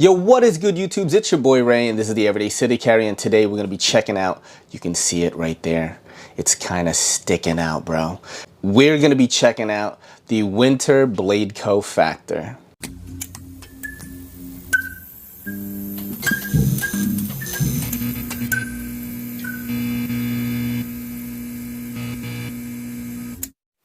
Yo, what is good, YouTubes? It's your boy Ray, and this is the Everyday City Carry, and today we're gonna be checking out, you can see it right there. It's kind of sticking out, bro. We're gonna be checking out the Winter Blade Co. Factor.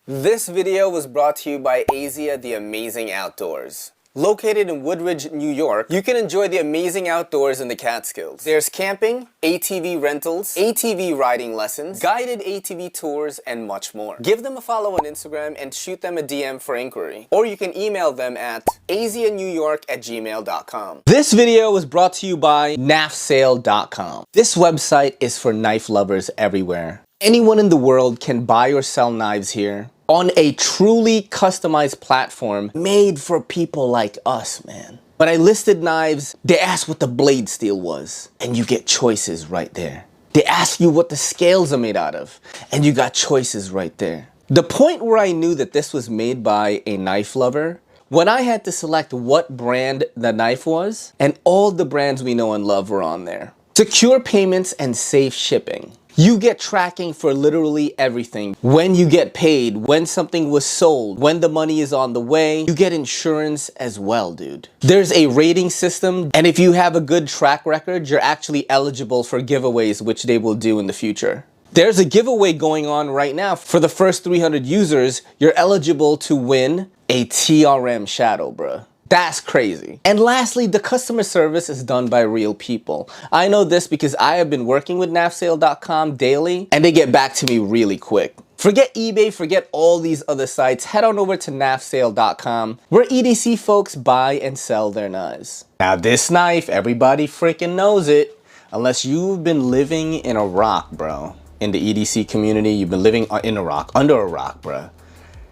This video was brought to you by Azia the Amazing Outdoors. Located in Woodridge, New York, you can enjoy the amazing outdoors in the Catskills. There's camping, ATV rentals, ATV riding lessons, guided ATV tours, and much more. Give them a follow on Instagram and shoot them a DM for inquiry. Or you can email them at azianewyork@gmail.com. This video was brought to you by Knafsale.com. This website is for knife lovers everywhere. Anyone in the world can buy or sell knives here on a truly customized platform made for people like us, man. When I listed knives, they asked what the blade steel was, and you get choices right there. They ask you what the scales are made out of, and you got choices right there. The point where I knew that this was made by a knife lover, when I had to select what brand the knife was, and all the brands we know and love were on there. Secure payments and safe shipping. You get tracking for literally everything. When you get paid, when something was sold, when the money is on the way. You get insurance as well, dude. There's a rating system, and if you have a good track record, you're actually eligible for giveaways, which they will do in the future. There's a giveaway going on right now. For the first 300 users, you're eligible to win a TRM Shadow, bruh. That's crazy. And lastly, the customer service is done by real people. I know this because I have been working with Knafsale.com daily, and they get back to me really quick. Forget eBay, forget all these other sites. Head on over to Knafsale.com, where EDC folks buy and sell their knives. Now this knife, everybody freaking knows it. Unless you've been living in a rock, bro. In the EDC community, you've been living in a rock, under a rock, bro.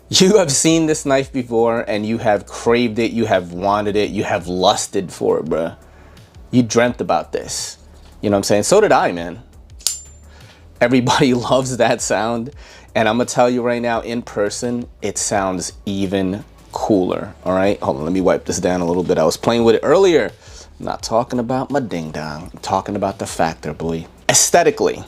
You have seen this knife before, and you have craved it, you have wanted it, you have lusted for it, bruh. You dreamt about this. You know what I'm saying? So did I, man. Everybody loves that sound, and I'm gonna tell you right now, in person, it sounds even cooler, all right? Hold on, let me wipe this down a little bit. I was playing with it earlier. I'm not talking about my ding-dong. I'm talking about the Factor, boy. Aesthetically,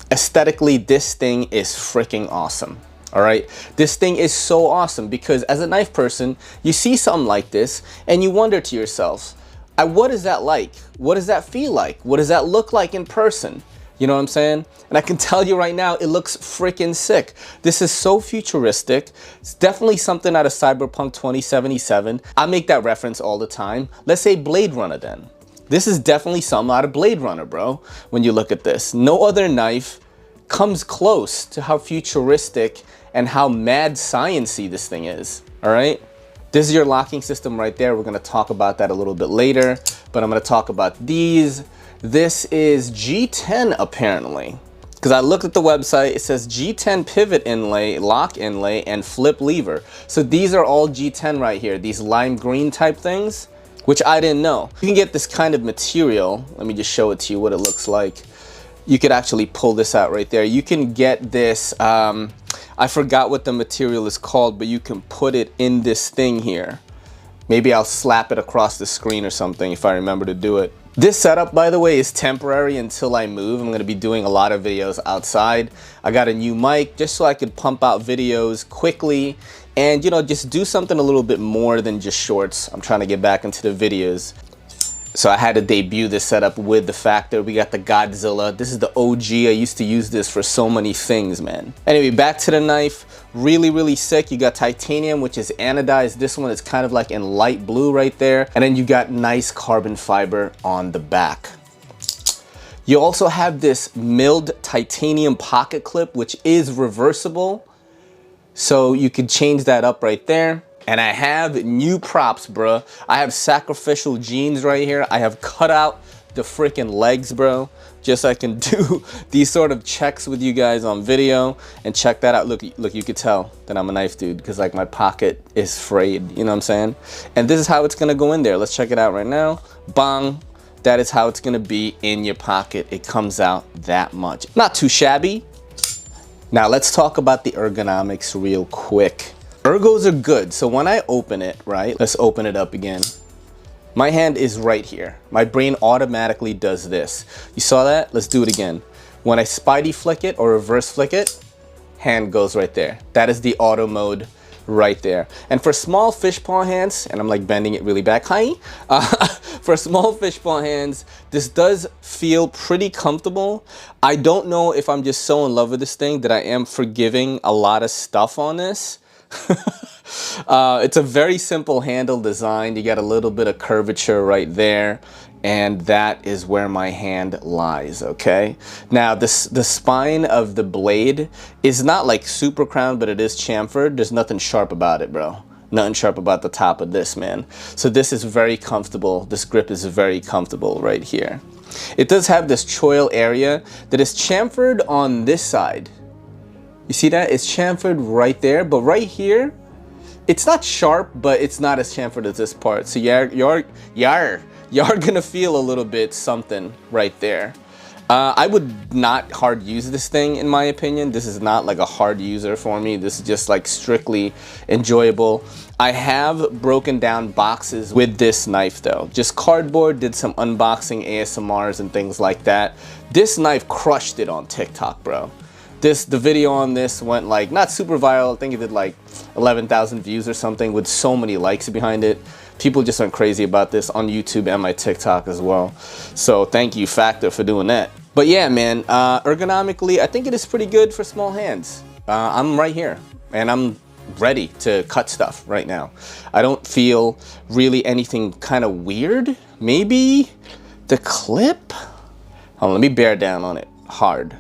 this thing is freaking awesome. All right, this thing is so awesome because as a knife person, you see something like this and you wonder to yourself, what is that like? What does that feel like? What does that look like in person? You know what I'm saying? And I can tell you right now, it looks freaking sick. This is so futuristic. It's definitely something out of Cyberpunk 2077. I make that reference all the time. Let's say Blade Runner then. This is definitely something out of Blade Runner, bro. When you look at this, no other knife comes close to how futuristic and how mad science-y this thing is, all right? This is your locking system right there. We're gonna talk about that a little bit later, but I'm gonna talk about these. This is G10 apparently, because I looked at the website, it says G10 pivot inlay, lock inlay, and flip lever. So these are all G10 right here, these lime green type things, which I didn't know. You can get this kind of material. Let me just show it to you what it looks like. You could actually pull this out right there. You can get this, I forgot what the material is called, but you can put it in this thing here. Maybe I'll slap it across the screen or something if I remember to do it. This setup, by the way, is temporary until I move. I'm gonna be doing a lot of videos outside. I got a new mic just so I could pump out videos quickly and, you know, just do something a little bit more than just shorts. I'm trying to get back into the videos. So I had to debut this setup with the Factor. We got the Godzilla. This is the OG. I used to use this for so many things, man. Anyway, back to the knife. Really, really sick. You got titanium, which is anodized. This one is kind of like in light blue right there. And then you got nice carbon fiber on the back. You also have this milled titanium pocket clip, which is reversible. So you could change that up right there. And I have new props, bruh. I have sacrificial jeans right here. I have cut out the freaking legs, bro, just so I can do these sort of checks with you guys on video. And check that out. Look, you could tell that I'm a knife dude because like my pocket is frayed, you know what I'm saying? And this is how it's gonna go in there. Let's check it out right now. Bang. That is how it's gonna be in your pocket. It comes out that much. Not too shabby. Now let's talk about the ergonomics real quick. Ergos are good. So when I open it, right? Let's open it up again. My hand is right here. My brain automatically does this. You saw that? Let's do it again. When I spidey flick it or reverse flick it, hand goes right there. That is the auto mode right there. And for small fish paw hands, and I'm like bending it really back, for small fish paw hands, this does feel pretty comfortable. I don't know if I'm just so in love with this thing that I am forgiving a lot of stuff on this. It's a very simple handle design. You got a little bit of curvature right there, and that is where my hand lies, okay? Now, the spine of the blade is not like super crowned, but it is chamfered. There's nothing sharp about it, bro. Nothing sharp about the top of this, man. So this is very comfortable. This grip is very comfortable right here. It does have this choil area that is chamfered on this side. You see that? It's chamfered right there, but right here, it's not sharp, but it's not as chamfered as this part. So you're gonna feel a little bit something right there. I would not hard use this thing, in my opinion. This is not like a hard user for me. This is just like strictly enjoyable. I have broken down boxes with this knife though. Just cardboard, did some unboxing ASMRs and things like that. This knife crushed it on TikTok, bro. The video on this went like, not super viral. I think it did like 11,000 views or something with so many likes behind it. People just went crazy about this on YouTube and my TikTok as well. So thank you, Factor, for doing that. But yeah, man, ergonomically, I think it is pretty good for small hands. I'm right here and I'm ready to cut stuff right now. I don't feel really anything kind of weird. Maybe the clip. Hold on, let me bear down on it hard.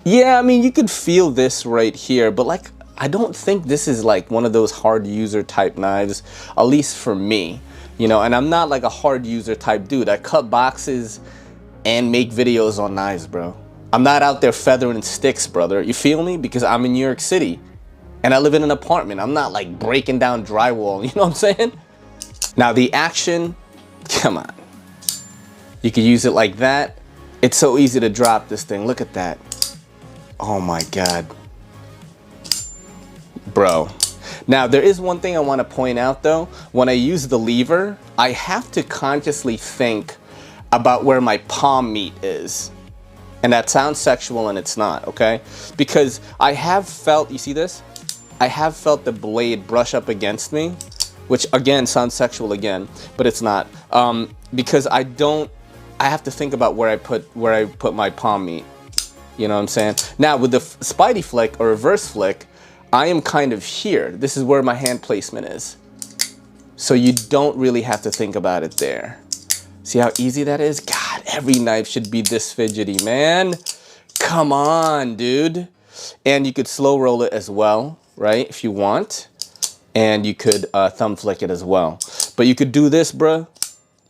Yeah, I mean, you could feel this right here, but like, I don't think this is like one of those hard user type knives, at least for me, you know, and I'm not like a hard user type dude. I cut boxes and make videos on knives, bro. I'm not out there feathering sticks, brother. You feel me? Because I'm in New York City and I live in an apartment. I'm not like breaking down drywall, you know what I'm saying? Now the action, come on. You could use it like that. It's so easy to drop this thing. Look at that. Oh my God. Bro. Now there is one thing I want to point out though. When I use the lever, I have to consciously think about where my palm meat is. And that sounds sexual and it's not, okay? Because I have felt, you see this? I have felt the blade brush up against me, which again sounds sexual again, but it's not. Because I have to think about where I put my palm meat. You know what I'm saying? Now with the spidey flick or reverse flick, I am kind of here. This is where my hand placement is. So you don't really have to think about it there. See how easy that is? God, every knife should be this fidgety, man. Come on, dude. And you could slow roll it as well, right? If you want. And you could thumb flick it as well. But you could do this, bruh.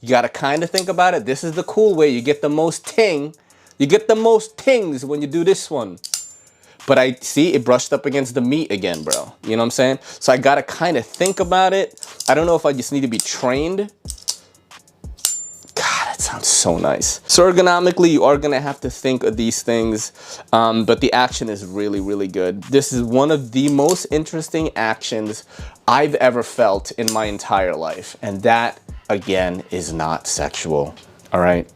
You gotta kind of think about it. This is the cool way. You get the most ting. You get the most tings when you do this one. But I see it brushed up against the meat again, bro. You know what I'm saying? So I gotta kind of think about it. I don't know if I just need to be trained. God, that sounds so nice. So ergonomically, you are gonna have to think of these things, but the action is really, really good. This is one of the most interesting actions I've ever felt in my entire life. And that, again, is not sexual, all right?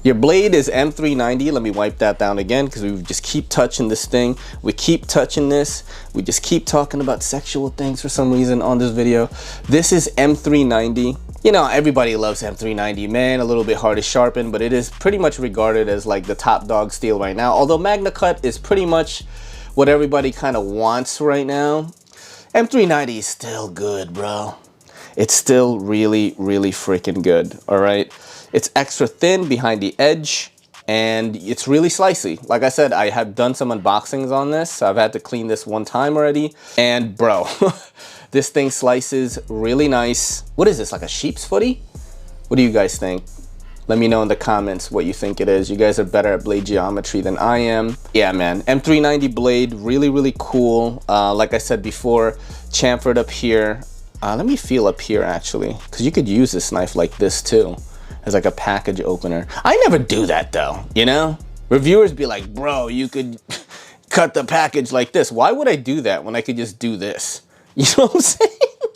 Your blade is M390. Let me wipe that down again because we just keep touching this thing. We keep touching this. We just keep talking about sexual things for some reason on this video. This is M390. You know, everybody loves M390, man. A little bit hard to sharpen, but it is pretty much regarded as like the top dog steel right now. Although Magna Cut is pretty much what everybody kind of wants right now. M390 is still good, bro. It's still really, really freaking good, all right? It's extra thin behind the edge and it's really slicey. Like I said, I have done some unboxings on this. So I've had to clean this one time already. And bro, this thing slices really nice. What is this, like a sheep's footy? What do you guys think? Let me know in the comments what you think it is. You guys are better at blade geometry than I am. Yeah, man, M390 blade, really, really cool. Like I said before, chamfered up here. Let me feel up here actually, because you could use this knife like this too, as like a package opener. I never do that though, you know? Reviewers be like, bro, you could cut the package like this. Why would I do that when I could just do this? You know what I'm saying,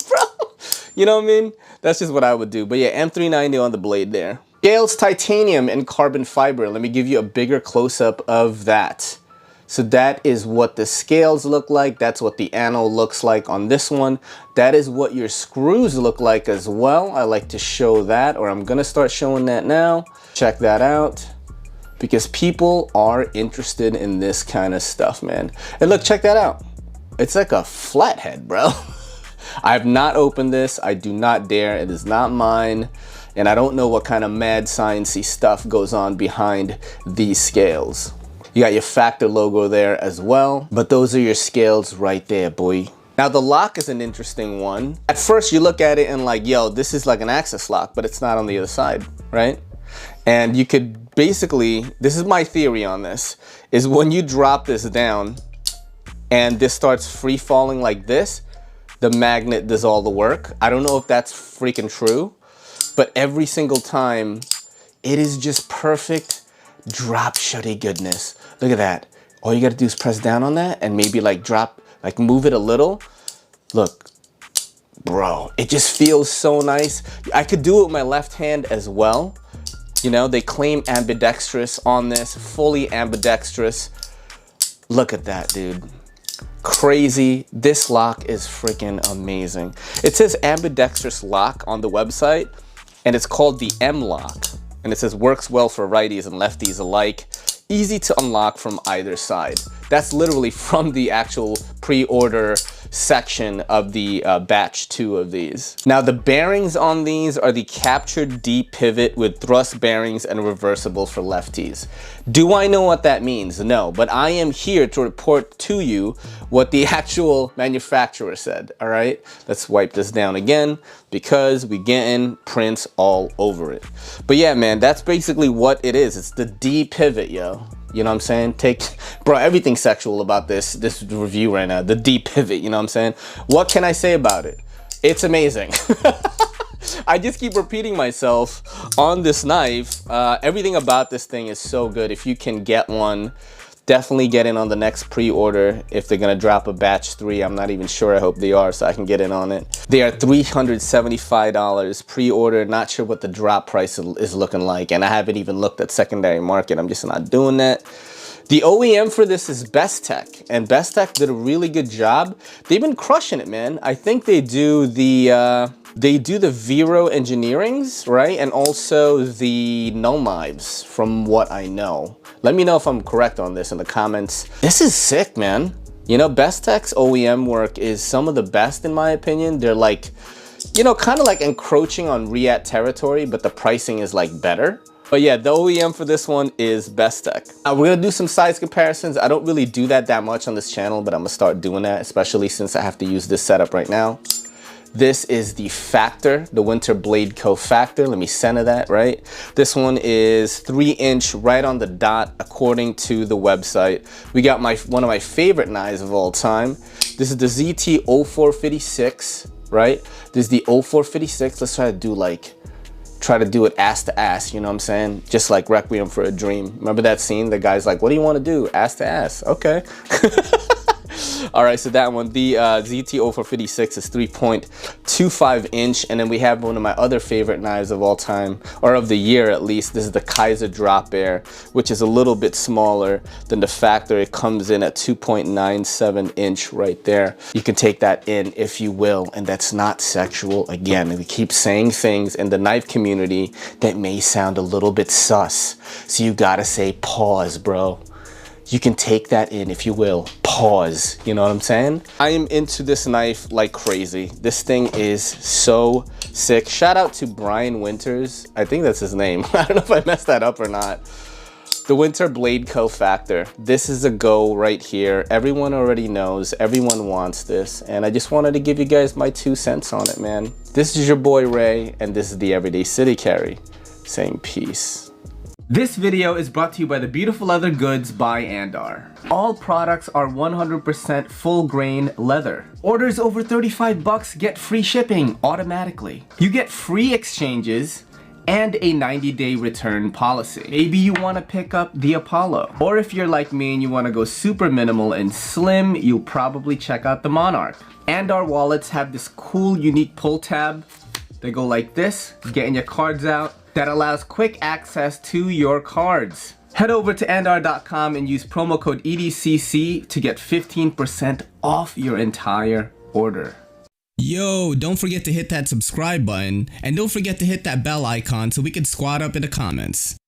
bro? You know what I mean? That's just what I would do. But yeah, M390 on the blade there. Scales titanium and carbon fiber. Let me give you a bigger close-up of that. So that is what the scales look like. That's what the anode looks like on this one. That is what your screws look like as well. I like to show that, or I'm gonna start showing that now. Check that out, because people are interested in this kind of stuff, man. And look, check that out. It's like a flathead, bro. I have not opened this. I do not dare. It is not mine. And I don't know what kind of mad sciencey stuff goes on behind these scales. You got your Factor logo there as well, but those are your scales right there, boy. Now the lock is an interesting one. At first you look at it and like, yo, this is like an access lock, but it's not on the other side, right? And you could basically, this is my theory on this, is when you drop this down and this starts free falling like this, the magnet does all the work. I don't know if that's freaking true, but every single time it is just perfect drop shutty goodness. Look at that. All you gotta do is press down on that and maybe like drop, like move it a little. Look, bro, it just feels so nice. I could do it with my left hand as well. You know, they claim ambidextrous on this, fully ambidextrous. Look at that, dude. Crazy. This lock is freaking amazing. It says ambidextrous lock on the website, and it's called the M lock. And it says works well for righties and lefties alike. Easy to unlock from either side. That's literally from the actual pre-order section of the batch 2 of these. Now the bearings on these are the captured D pivot with thrust bearings and reversible for lefties. Do I know what that means? No, but I am here to report to you what the actual manufacturer said, all right? Let's wipe this down again because we getting prints all over it. But yeah, man, that's basically what it is. It's the D pivot, yo. You know what I'm saying? Bro, everything's sexual about this review right now. The D pivot, you know what I'm saying? What can I say about it? It's amazing. I just keep repeating myself on this knife. Everything about this thing is so good. If you can get one, definitely get in on the next pre-order. If they're gonna drop a batch 3, I'm not even sure. I hope they are, so I can get in on it. They are $375 pre-order. Not sure what the drop price is looking like, and I haven't even looked at secondary market. I'm just not doing that. The OEM for this is Best Tech, and Best Tech did a really good job. They've been crushing it, man. I think they do the Vero engineerings, right? And also the null knives, from what I know. Let me know if I'm correct on this in the comments. This is sick, man. You know, Best Tech's OEM work is some of the best in my opinion. They're like, you know, kind of like encroaching on React territory, but the pricing is like better. But yeah, the OEM for this one is Best Tech. Now we're gonna do some size comparisons. I don't really do that much on this channel, but I'm gonna start doing that, especially since I have to use this setup right now. This is the Factor, the Winter Blade Co. Factor. Let me center that, right? This one is 3-inch, right on the dot, according to the website. We got one of my favorite knives of all time. This is the ZT-0456, right? This is the 0456. Let's try to do it ass to ass, you know what I'm saying? Just like Requiem for a Dream. Remember that scene? The guy's like, what do you want to do? Ass to ass. Okay. All right, so that one, the ZT-0456 is 3.25 inch, and then we have one of my other favorite knives of all time, or of the year at least. This is the Kaiser Drop Air, which is a little bit smaller than the Factor. It comes in at 2.97 inch right there. You can take that in if you will, and that's not sexual. Again, we keep saying things in the knife community that may sound a little bit sus, so you gotta say pause, bro. You can take that in if you will. Pause. You know what I'm saying? I am into this knife like crazy. This thing is so sick. Shout out to Bryan Winters. I think that's his name. I don't know if I messed that up or not. The Winter Blade Co. Factor. This is a go right here. Everyone already knows. Everyone wants this. And I just wanted to give you guys my 2 cents on it, man. This is your boy Ray, and this is the Everyday City Carry. Saying peace. This video is brought to you by the Beautiful Leather Goods by Andar. All products are 100% full grain leather. Orders over $35 get free shipping automatically. You get free exchanges and a 90-day return policy. Maybe you want to pick up the Apollo. Or if you're like me and you want to go super minimal and slim, you'll probably check out the Monarch. And our wallets have this cool unique pull tab. They go like this, getting your cards out. That allows quick access to your cards. Head over to andr.com and use promo code EDCC to get 15% off your entire order. Yo, don't forget to hit that subscribe button, and don't forget to hit that bell icon so we can squad up in the comments.